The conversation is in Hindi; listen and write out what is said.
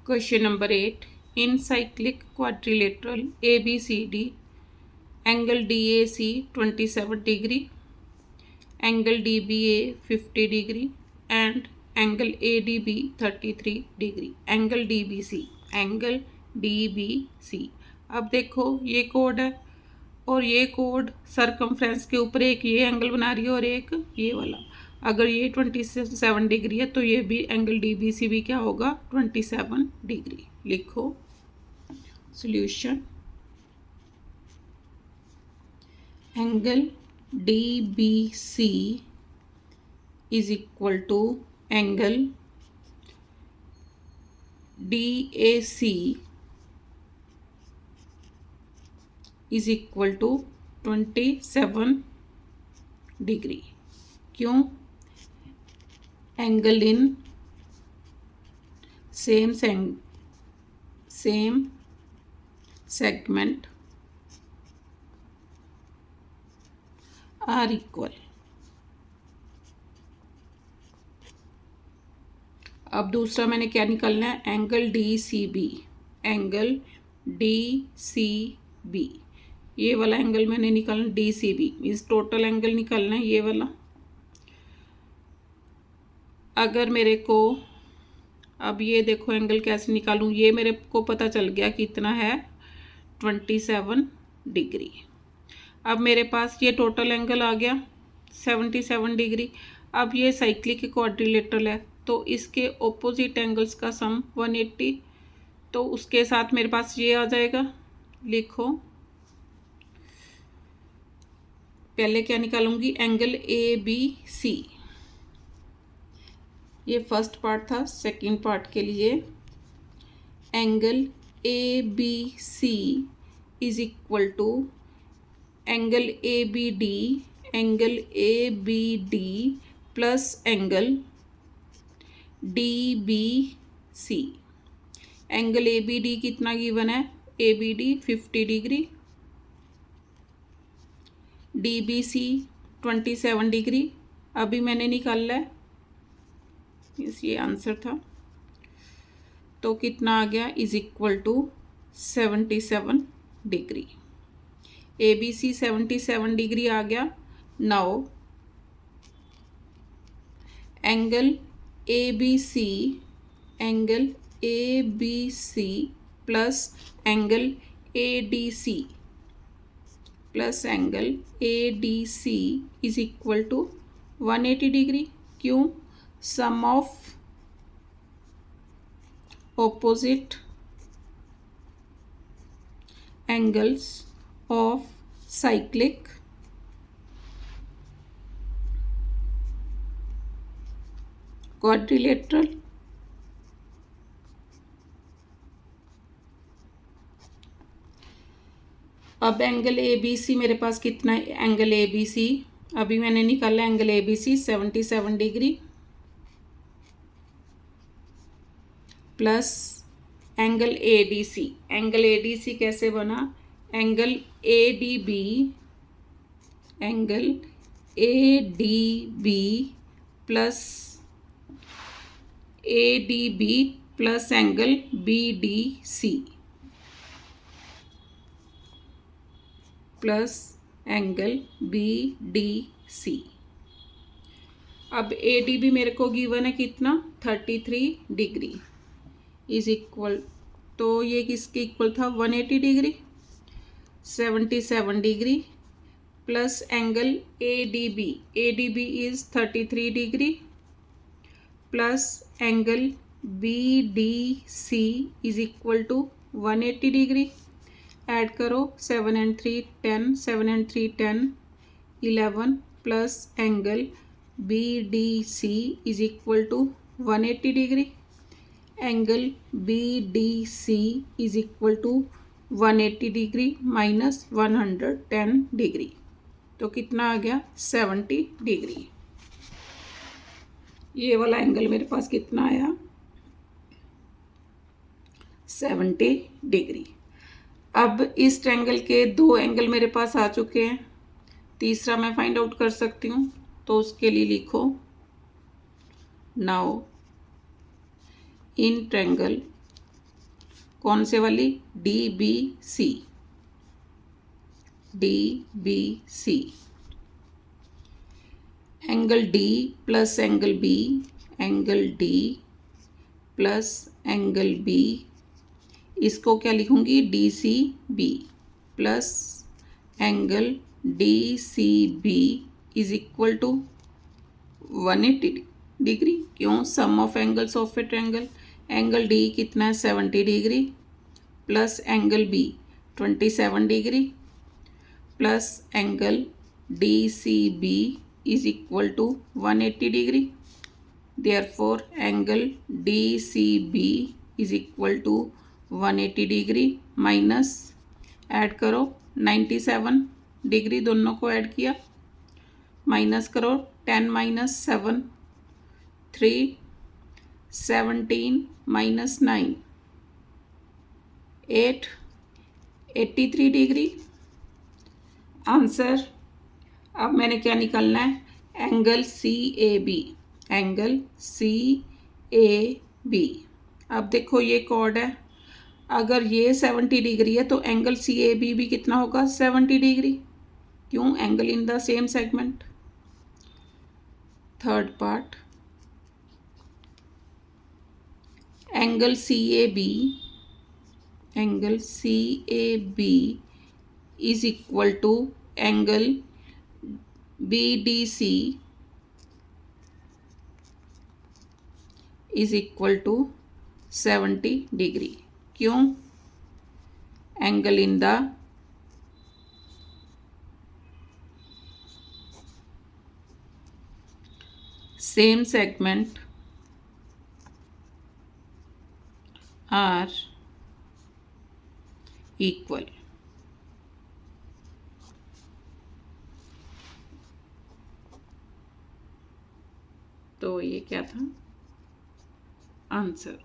Question number 8. In cyclic quadrilateral ABCD, angle DAC 27 degree, angle DBA 50 degree and angle ADB 33 degree. Angle DBC. अब देखो ये कोड है और ये कोड सरकमफ्रेंस के ऊपर एक ये एंगल बना रही है और एक ये वाला। अगर ये 27 डिग्री है तो ये भी एंगल DBC भी क्या होगा 27 डिग्री। लिखो solution. Angle DBC is equal to angle DAC is equal to 27 degree. क्यों? Angle in same segment are equal. अब दूसरा मैंने क्या निकालना है? Angle DCB। ये वाला एंगल मैंने निकालना DCB, इस टोटल एंगल निकालना है ये वाला। अगर मेरे को अब ये देखो एंगल कैसे निकालूं, ये मेरे को पता चल गया कितना है 27 डिग्री। अब मेरे पास ये टोटल एंगल आ गया 77 डिग्री। अब ये साइक्लिक क्वाड्रिलेटरल है तो इसके ऑपोजिट एंगल्स का सम 180, तो उसके साथ मेरे पास ये आ जाएगा। लिखो पहले क्या निकालूंगी? Angle ABC। ये फर्स्ट पार्ट था। सेकंड पार्ट के लिए angle ABC is equal to angle ABD plus angle DBC। Angle ABD कितना गिवन है? ABD 50 degree, DBC 27 degree. अभी मैंने निकाला है, ये आंसर था। तो कितना आ गया? Is equal to 77 degree. ABC 77 degree आ गया। Now angle ABC plus angle ADC is equal to 180 degree. क्यों? Sum of opposite angles of cyclic quadrilateral अब एंगल ABC मेरे पास कितना है? एंगल ABC अभी मैंने निकाला angle ABC 77 degree plus angle ADC। Angle ADC कैसे बना? Angle ADB plus angle BDC plus angle BDC। अब ADB मेरे को गिवन है कितना? 33 डिग्री इज इक्वल, तो ये किसके इक्वल था? 180 degree. 77 degree plus angle ADB is 33 degree plus angle BDC is equal to 180 degree. Add करो 7 and 3 10 11 plus angle BDC is equal to 180 degree. Angle BDC is equal to 180 degree minus 110 degree, तो कितना आ गया? 70 डिग्री। ये वाला एंगल मेरे पास कितना आया? 70 डिग्री। अब इस ट्रायंगल के दो एंगल मेरे पास आ चुके हैं, तीसरा मैं फाइंड आउट कर सकती हूँ। तो उसके लिए लिखो नाउ इन ट्रायंगल कौन से वाली? D B C, D B C. Angle D plus angle B, angle D plus angle B, इसको क्या लिखूंगी? D C B plus angle D C B is equal to 180 degree. क्यों? Sum of angles of a triangle. Angle D कितना है? 70 degree plus angle B 27 degree plus angle D C B is equal to 180 degree. Therefore angle D C B is equal to 180 degree minus, add करो 97 डिग्री, दोनों को ऐड किया, माइनस करो 10 माइनस 7 3, 17 माइनस 9 8, 83 डिग्री आंसर। अब मैंने क्या निकालना है? Angle C A B, angle C A B. अब देखो ये कॉर्ड है, अगर ये 70 डिग्री है तो एंगल सी ए बी भी कितना होगा? 70 डिग्री। क्यों? Angle in the same segment. Third part, angle C A B, angle C A B is equal to angle B D C is equal to 70 degree. क्यों? Angle in the same segment are equal. तो ये क्या था? आंसर।